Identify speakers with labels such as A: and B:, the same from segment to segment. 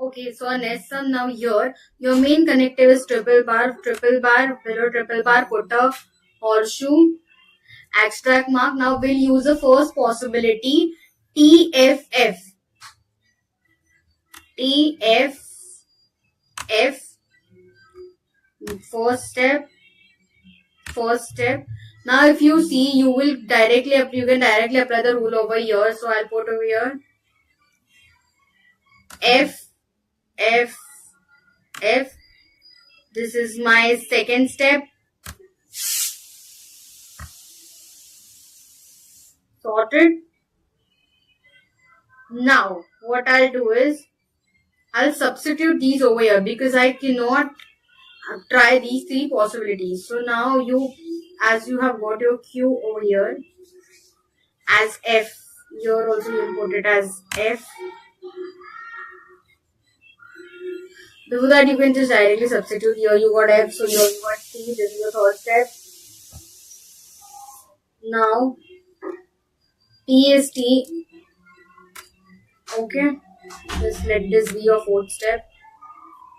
A: Okay, so next sum now here, your main connective is triple bar, below triple bar, put a horseshoe, extract mark. Now we'll use the first possibility, TFF. TFF, first step. Now if you see, you can directly apply the rule over here. So I'll put over here F. This is my second step. Sorted. Now what I'll do is I'll substitute these over here because I cannot try these three possibilities. So now as you have got your Q over here as F, here also you put it as F. Before that, you can just directly substitute. Here you got F, so here you got T. This is your third step. Now T is T. Okay, just let this be your fourth step.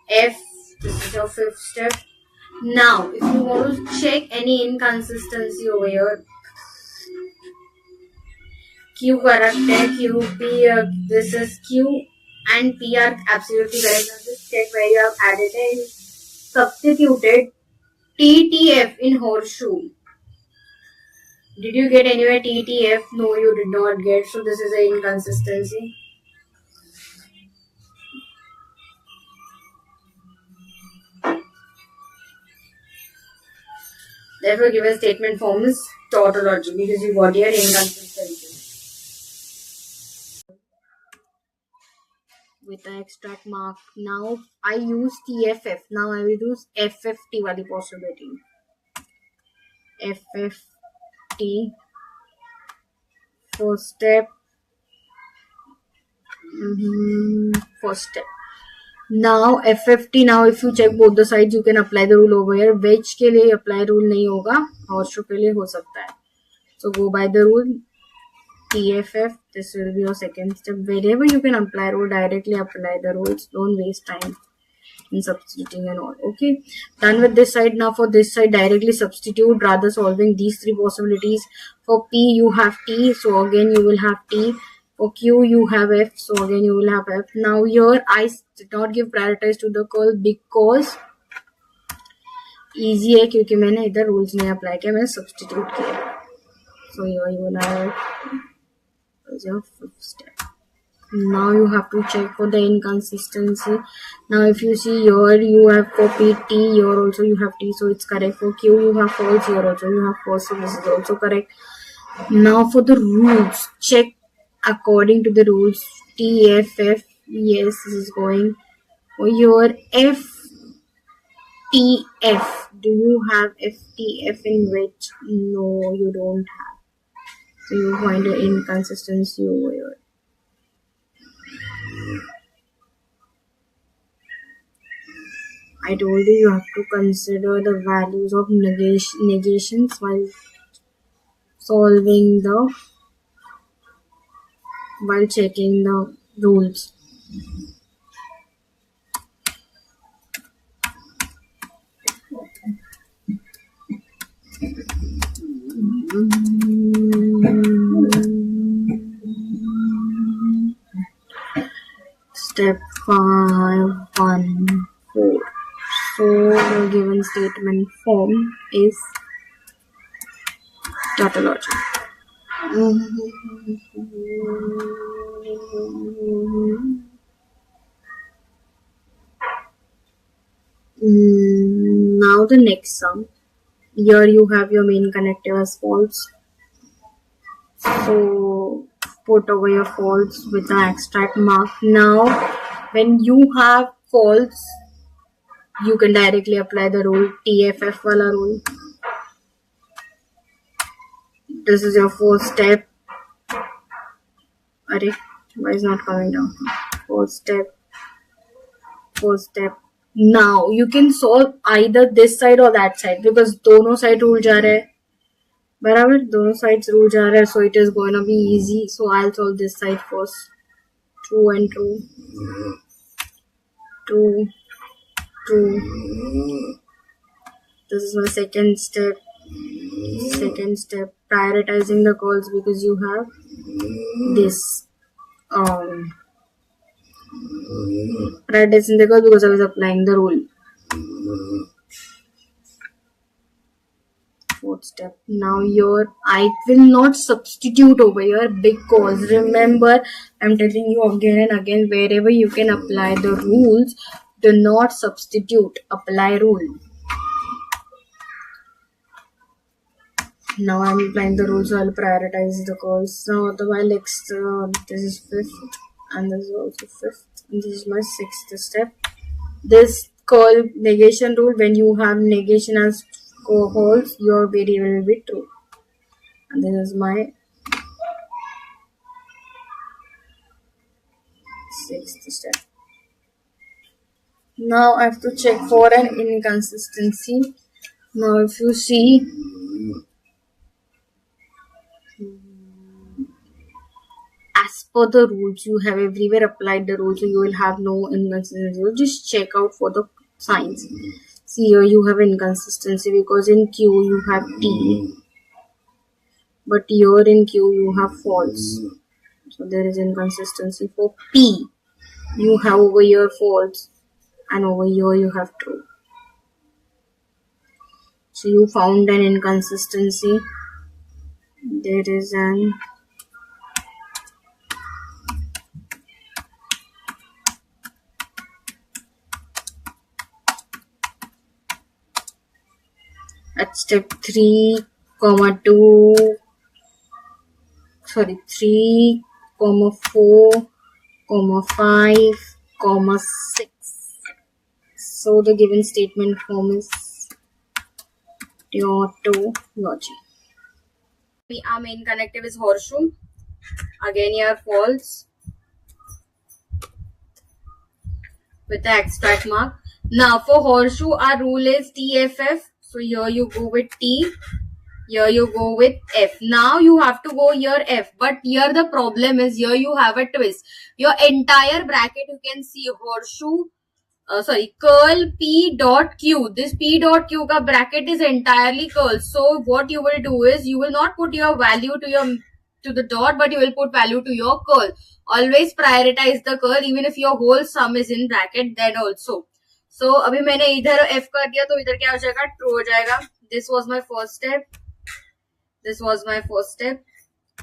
A: F, this is your fifth step. Now, if you want to check any inconsistency over here, Q correct है, Q, P, this is Q and P are absolutely correct. Now just check where you have added and substituted TTF in horseshoe. Did you get anywhere TTF? No, you did not get. So this is an inconsistency. Therefore, given statement form is tautology because you got here inconsistency. With the extract mark. Now I use TFF. Now I will use FFT wali possibility. FFT. First step. First step. Now FFT. Now if you check both the sides, you can apply the rule over here. Wedge के लिए apply rule नहीं होगा, horseshoe के लिए हो सकता है. So go by the rule. TFF, this will be your second step. Wherever you can apply rule, directly apply the rules. Don't waste time in substituting and all. Okay, done with this side. Now for this side, directly substitute, rather solving these three possibilities. For P, you have T, so again you will have T. For Q, you have F, so again you will have F. Now here, I did not give prioritize to the curl because easy है क्योंकि मैंने इधर rules नहीं apply किया, मैंने substitute किया. So here you will have your fifth step. Now you have to check for the inconsistency. Now if you see here you have for P T, here also you have T, so it's correct. For Q you have false, here also you have false, so this is also correct. Now for the rules, check according to the rules. T, F, F, yes, this is going. For your F, T, F, do you have F, T, F in which? No, you don't have. So you find an inconsistency over here. I told you have to consider the values of negations while checking the rules. Step 5.1.4. So the given statement form is tautology. Now the next sum. Here you have your main connective as false. So put over your false with the extract mark. Now when you have false, you can directly apply the rule TFF wala rule. This is your fourth step. Arey, why is not coming down? Fourth step. Now you can solve either this side or that side because दोनों side rule जा रहा है. बराबर दोनों sides rule जा रहा है, so it is going to be easy. So I'll solve this side first. True and true. true, true. This is my second step. Prioritizing the calls because you have this prioritizing the call because I was applying the rule. Fourth step. Now I will not substitute over here because remember, I'm telling you again and again, wherever you can apply the rules, do not substitute, apply rule. Now I'm applying the rules, so I'll prioritize the calls. Now this is fifth and this is also fifth and this is my sixth step. This call negation rule, when you have negation as co-holds, your variable will be true. And this is my sixth step. Now I have to check for an inconsistency. Now if you see, as per the rules, you have everywhere applied the rules, so you will have no inconsistency. Just check out for the signs. See here you have inconsistency because in Q you have T, but here in Q you have false. So there is inconsistency. For P, you have over here false and over here you have true. So you found an inconsistency. There is an at step 3, 2, 3, 4, 5, 6. So the given statement form is tautology. Our main connective is horseshoe. Again here false with the extract mark. Now for horseshoe our rule is TFF. So here you go with T, here you go with F. Now you have to go here F, but here the problem is here you have a twist. Your entire bracket you can see horseshoe, curl P dot Q. This P dot Q ka bracket is entirely curl. So what you will do is you will not put your value to the dot, but you will put value to your curl. Always prioritize the curl even if your whole sum is in bracket then also. So अभी मैंने इधर F कर दिया तो इधर क्या हो जाएगा, ट्रू हो जाएगा. This was my first step.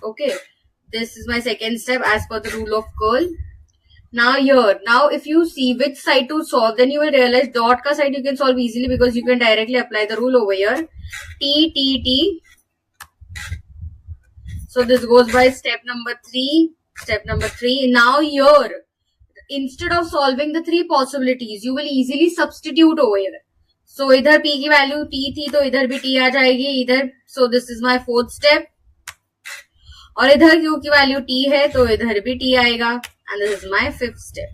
A: Okay, this is my second step as per the rule of curl. Now if you see which side to solve, then you will realize dot ka side you can solve easily because you can directly apply the rule over here. T. So this goes by step number 3. Now here, instead of solving the 3 possibilities, you will easily substitute over here. So इधर P की value T थी तो इधर भी T आ जाएगी इधर. So this is my fourth step. और इधर Q की value T है तो इधर भी T आएगा. And this is my fifth step.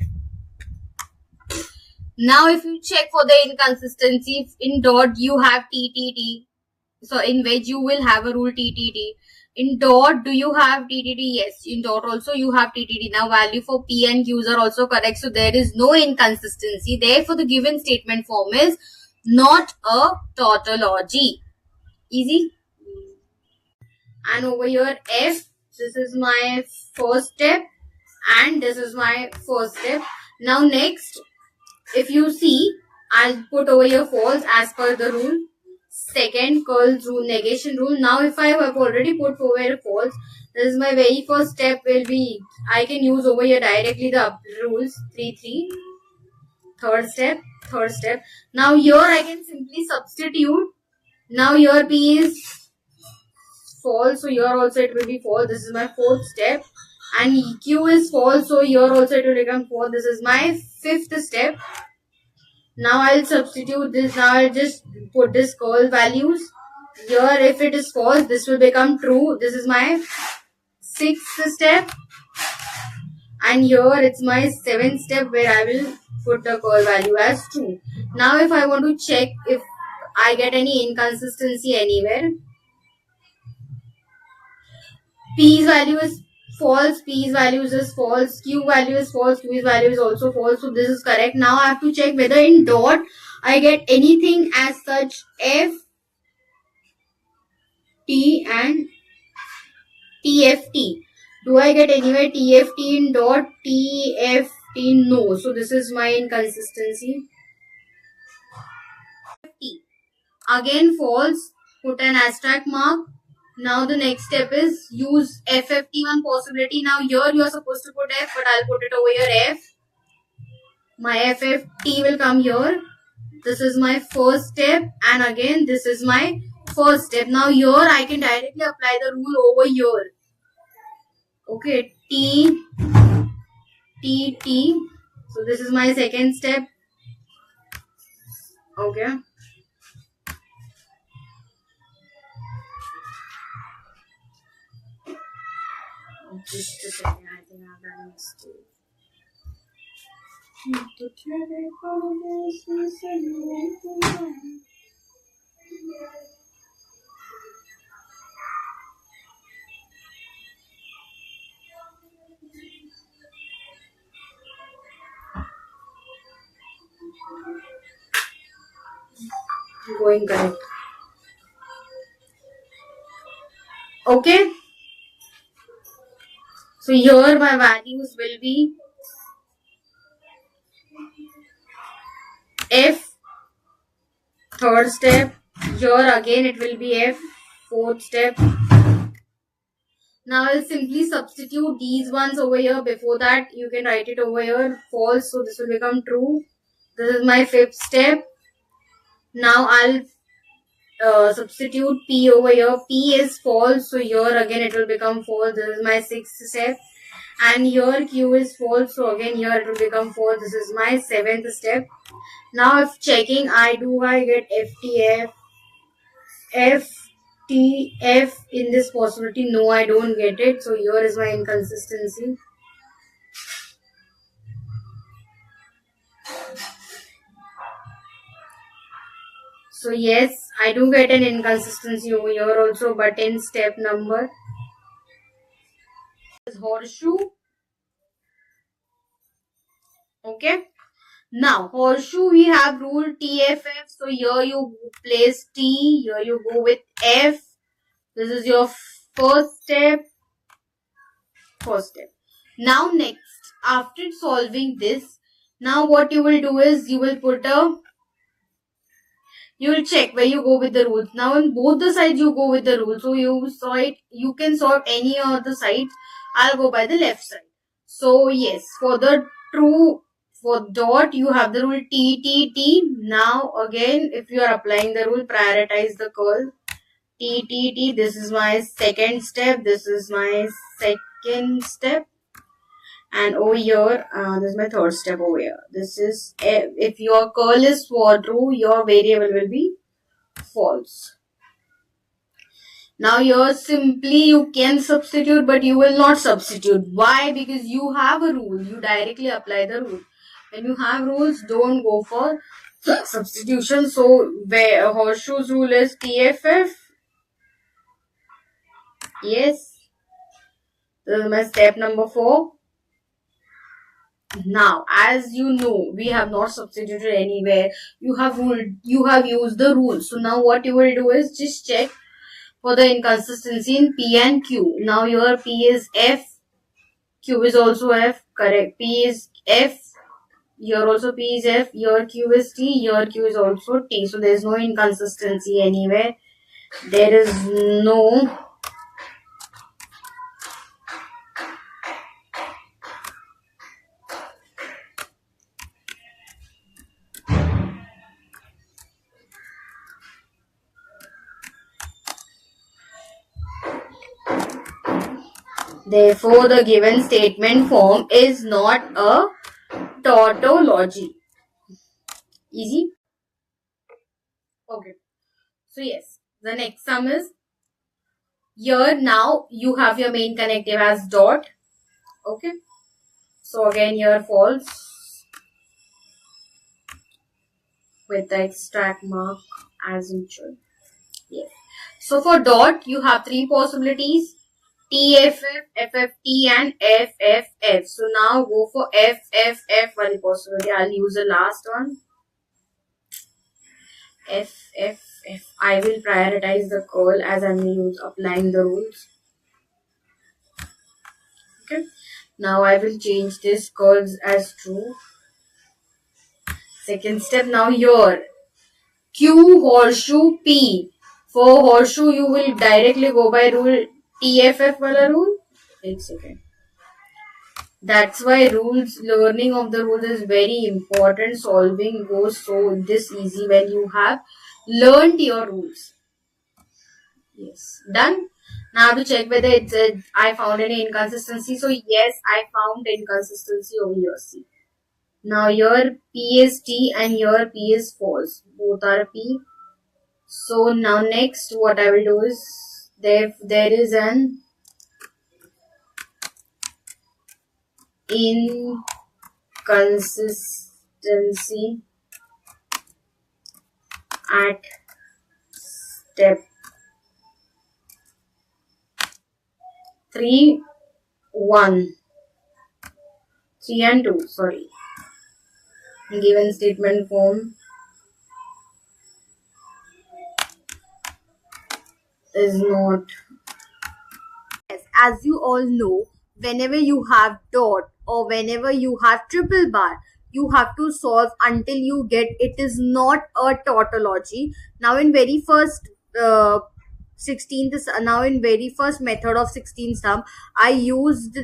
A: Now if you check for the inconsistency, in dot you have T. So in which you will have a rule T. In dot, do you have TTT? Yes. In dot also you have TTT. Now value for P and Qs are also correct. So there is no inconsistency. Therefore the given statement form is not a tautology. Easy. And over here F, this is my first step and this is my first step. Now next, if you see, I'll put over here false as per the rule. Second curl rule, negation rule. Now if I have already put over here false, this is my very first step will be, I can use over here directly the rules 3. Third step. Now here I can simply substitute. Now here P is false, so here also it will be false. This is my fourth step. And Q is false, so here also it will become false. This is my fifth step. Now I'll substitute this. Now I'll just put this curl values. Here if it is false, this will become true. This is my sixth step. And here it's my seventh step where I will put the curl value as true. Now if I want to check if I get any inconsistency anywhere, P's value is false, P's values is false, Q value is false, Q's value is also false. So this is correct. Now I have to check whether in dot I get anything as such F, T and TFT. Do I get anywhere TFT in dot, TFT? No. So this is my inconsistency. Again false. Put an asterisk mark. Now the next step is use FFT1 possibility. Now here you are supposed to put F, but I'll put it over here F. My FFT will come here. This is my first step, and again this is my first step. Now here I can directly apply the rule over here. Okay, T, T, T. So this is my second step. Okay. Just a second, I think I've done a mistake. Going correct. Okay. So here my values will be F, third step. Here again it will be F, fourth step. Now I'll simply substitute these ones over here. Before that, you can write it over here, false. So this will become true. This is my fifth step. Now I'll substitute P over here. P is false. So here again it will become false. This is my sixth step. And here Q is false. So again here it will become false. This is my seventh step. Now if checking, I get FTF, FTF in this possibility. No, I don't get it. So here is my inconsistency. So yes, I do get an inconsistency over here also, but in step number is horseshoe. Okay. Now horseshoe we have rule TFF. So here you place T, here you go with F. This is your first step. Now next, after solving this, now what you will do is you will check where you go with the rules. Now on both the sides you go with the rules. So you can solve any of the sides. I'll go by the left side. So yes, for dot you have the rule T, T, T. Now again, if you are applying the rule, prioritize the curl. T, T, T. This is my second step. This is my second step. And over here, this is my third step over here. This is, if your curl is for true, your variable will be false. Now here simply you can substitute, but you will not substitute. Why? Because you have a rule. You directly apply the rule. When you have rules, don't go for substitution. So where horseshoe's rule is TFF. Yes. This is my step number 4. Now, as you know, we have not substituted anywhere. You have used the rule. So now what you will do is just check for the inconsistency in P and Q. Now your P is F, Q is also F, correct. P is F, here also P is F, your Q is T, your Q is also T. So there is no inconsistency anywhere. There is no Therefore, the given statement form is not a tautology. Easy? Okay. So yes, the next sum is, here now you have your main connective as dot. Okay. So again here false with the extract mark as usual. Yes. So for dot you have 3 possibilities. TFF, FFT and FFF. So now go for FFF wali possibility. I'll use the last one. FFF. I will prioritize the curl as I'm applying the rules. Okay. Now I will change this curls as true. Second step, now here. Q horseshoe P. For horseshoe, you will directly go by rule TFF wala rule. Wait a second. That's why learning of the rules is very important. Solving goes so this easy when you have learned your rules. Yes, done. Now to check whether I found any inconsistency. So yes, I found inconsistency over here. See. Now your P is T and your P is false. Both are P. So now next what I will do is there is an inconsistency at step 3, 1, 3 and 2, sorry. Given statement form is not. Yes, as you all know, whenever you have dot or whenever you have triple bar, you have to solve until you get it is not a tautology. Now in very first 16th now in very first method of 16th sum, I used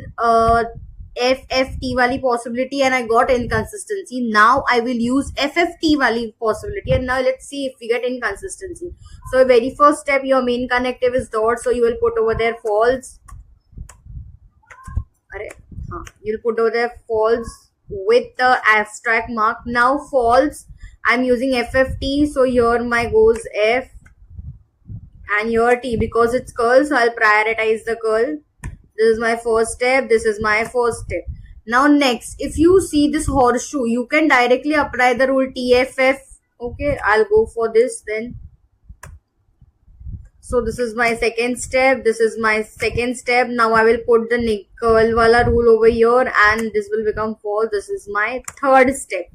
A: FFT wali possibility and I got inconsistency. Now I will use FFT wali possibility and now let's see if we get inconsistency. So very first step, your main connective is dot, so you will put over there false. You'll put over there false with the abstract mark. Now false, I'm using FFT, so here my goes F and your T because it's curl, so I'll prioritize the curl. This is my first step. This is my first step. Now next, if you see this horseshoe, you can directly apply the rule TFF. Okay, I'll go for this then. So this is my second step. This is my second step. Now I will put the curl wala rule over here and this will become false. This is my third step.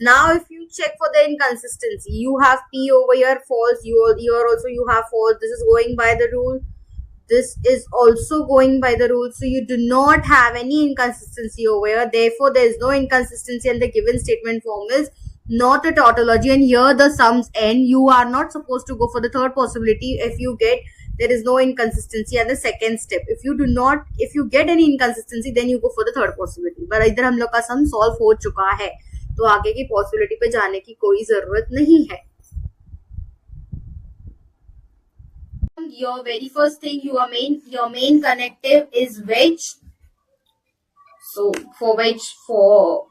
A: Now if you check for the inconsistency, you have P over here false. Here also you have false. This is going by the rule. This is also going by the rule. So you do not have any inconsistency over here. Therefore, there is no inconsistency and the given statement form is not a tautology. And here the sums end. You are not supposed to go for the third possibility if you get there is no inconsistency at the second step. If you get any inconsistency, then you go for the third possibility. But इधर हम लोग का sum solve हो चुका है, तो आगे की possibility पे जाने की कोई जरूरत नहीं है. Your very first thing, your main connective is wedge. So for wedge, for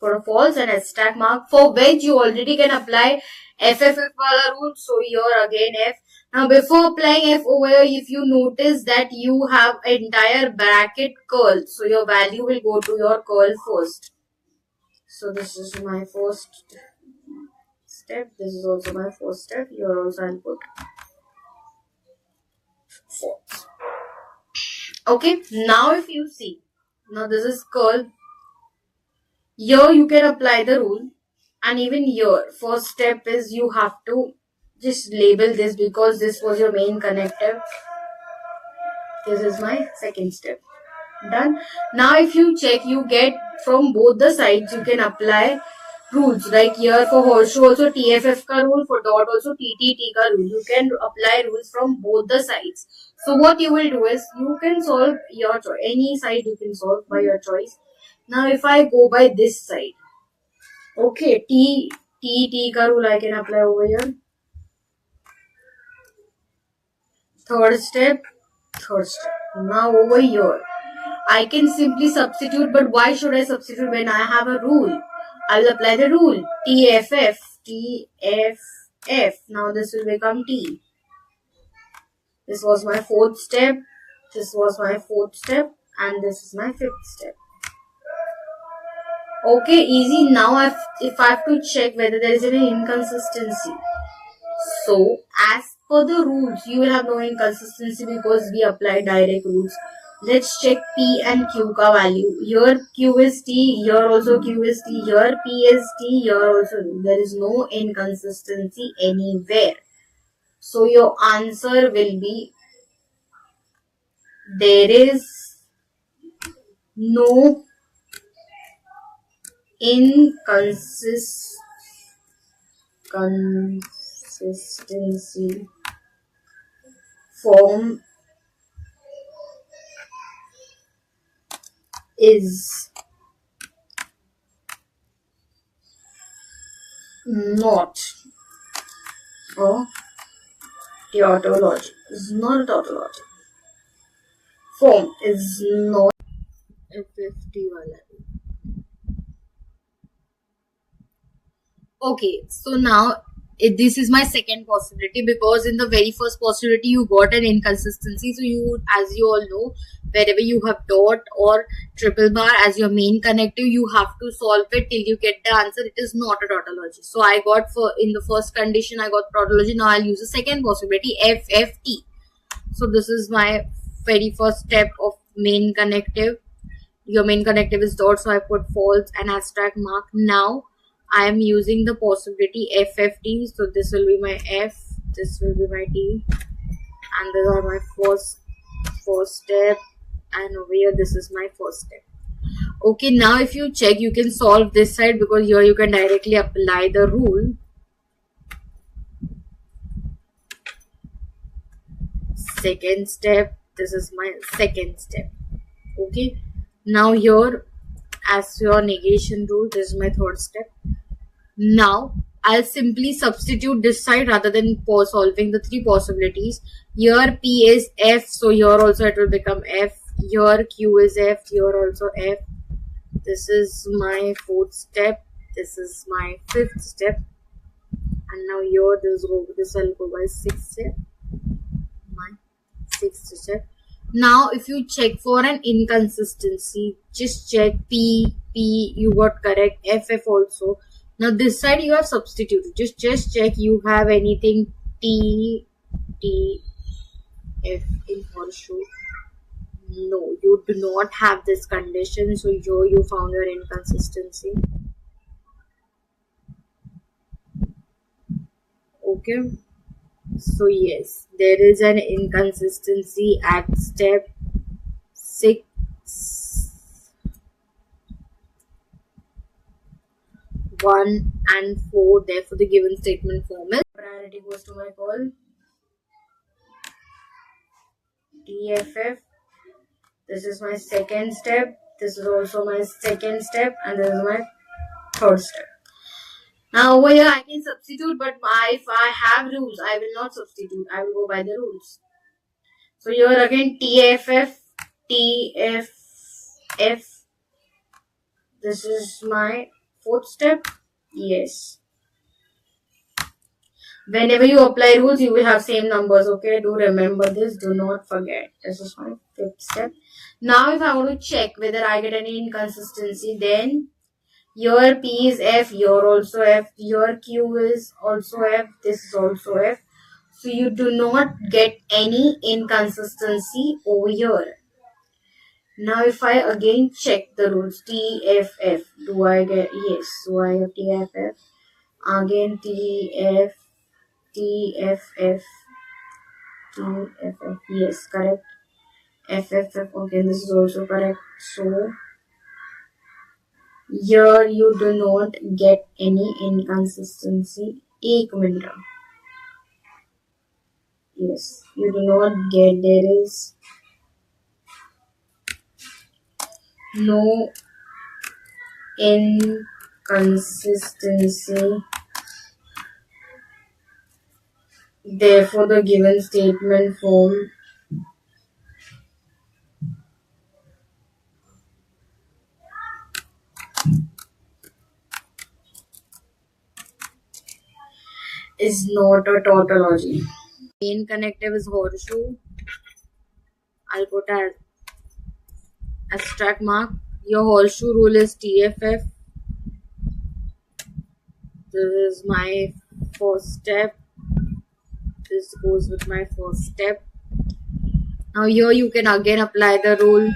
A: a false and a stack mark. For wedge, you already can apply FFF wala rule. So here again F. Now before applying F over here, if you notice that you have entire bracket curl, so your value will go to your curl first. So this is my first step. This is also my first step. Here also I'll put false. Okay, now if you see, now this is curl. Here you can apply the rule, and even here first step is you have to just label this because this was your main connective. This is my second step. Done. Now if you check, you get from both the sides you can apply rules. Like here for horseshoe also TFF ka rule, for dot also TTT ka rule. You can apply rules from both the sides. So what you will do is you can solve your choice. Any side you can solve by your choice. Now if I go by this side, okay, T ka rule I can apply over here. Third step. Now over here, I can simply substitute, but why should I substitute when I have a rule? I will apply the rule TFF. Now this will become T. This was my fourth step. This was my fourth step, and this is my fifth step. Okay, easy. Now if I have to check whether there is any inconsistency. So as For the rules, you will have no inconsistency because we apply direct rules. Let's check P and Q ka value. Here Q is T, here also Q is T, here P is T, here also. There is no inconsistency anywhere. So your answer will be, there is no inconsistency. Form is not a tautology. Is not a tautology. Form is not FFT wala. Okay, so now this is my second possibility, because in the very first possibility you got an inconsistency. So you, as you all know, wherever you have dot or triple bar as your main connective, you have to solve it till you get the answer. It is not a tautology. So I got, for in the first condition I got tautology. Now I'll use the second possibility, FFT. So this is my very first step of main connective. Your main connective is dot, so I put false and asterisk mark. Now I am using the possibility FFT. So this will be my F, this will be my T, and these are my first step, and over here this is my first step. Okay, now if you check, you can solve this side, because here you can directly apply the rule. Second step, this is my second step. Okay, now here, as your negation rule, this is my third step. Now I'll simply substitute this side rather than solving the three possibilities. Here P is F, so here also it will become F. Here Q is F, here also F. This is my fourth step, this is my fifth step, and now here this will go by sixth step, my sixth step. Now if you check for an inconsistency, just check P, you got correct, FF also. Now this side you have substituted. Just check you have anything T, F in horseshoe. No, you do not have this condition. So you found your inconsistency. Okay. So yes, there is an inconsistency at step 6. 1 and 4. Therefore, the given statement form is, priority goes to my call TFF. This is my second step. This is also my second step, and this is my third step. Now over here I can substitute, but if I have rules, I will not substitute. I will go by the rules. So here again TFF. This is my fourth step. Yes. Whenever you apply rules, you will have same numbers. Okay, do remember this. Do not forget. This is my fifth step. Now if I want to check whether I get any inconsistency, then your P is F, your also F, your Q is also F, this is also F. So you do not get any inconsistency over here. Now if I again check the rules, TFF, do I get, yes, so I have TFF, again TFF, yes, correct, FFF, okay, this is also correct. So here you do not get any inconsistency. एक minute, yes, you do not get, there is no inconsistency. Therefore, the given statement form is not a tautology. Main connective is horseshoe. I'll put as abstract mark. Your horseshoe rule is TFF. This is my first step. this goes with my first step. Now here you can again apply the rule.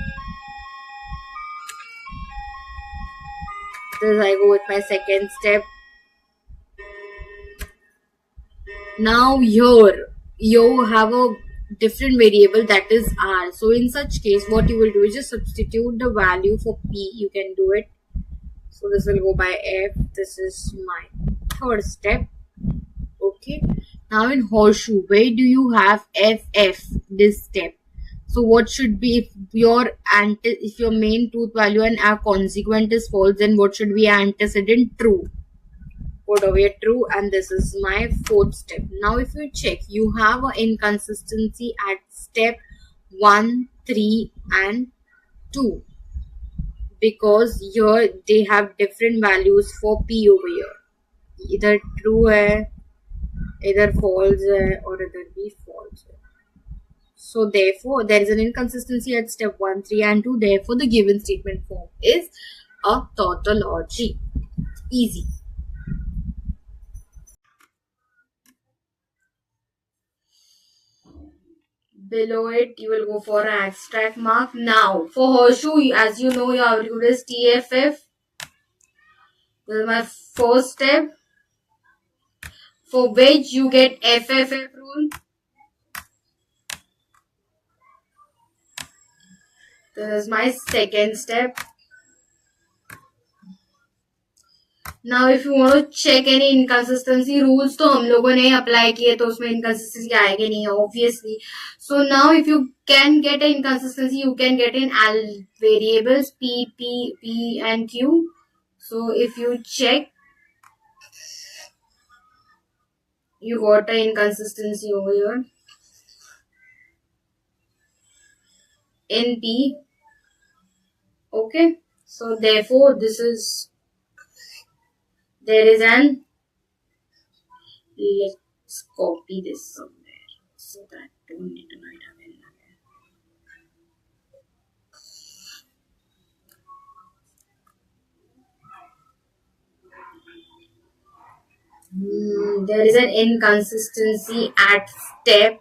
A: This I go with my second step. Now here you have a different variable that is r. So in such case, what you will do is just substitute the value for p. You can do it. So this will go by f. This is my third step. Okay. Now in horseshoe, where do you have ff? This step. So what should be if your main truth value and our consequent is false, then what should be antecedent? True. Put away true, and this is my fourth step. Now if you check, you have an inconsistency at step 1, 3 and 2 because here they have different values for p over here. Either true hai, either false hai, or either be false hai. So therefore there is an inconsistency at step 1, 3 and 2. Therefore the given statement form is a tautology. Easy. Below it, you will go for an abstract mark. Now, for horseshoe, as you know, your output is TFF. This is my first step. For which you get FFF rule. This is my second step. Now if you want to check any inconsistency rules, तो हम लोगों ने apply किए तो उसमें inconsistency आएगी नहीं obviously. So now if you can get an inconsistency, you can get in variables p, p, p and q. So if you check, you got an inconsistency over here in p. Okay, so therefore there is an, let's copy this somewhere so that don't need to write again. There is an inconsistency at step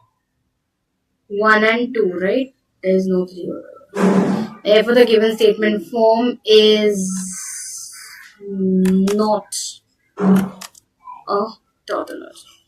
A: 1 and 2, right? There is no 3 over here. Therefore, the given statement form is not a tautology.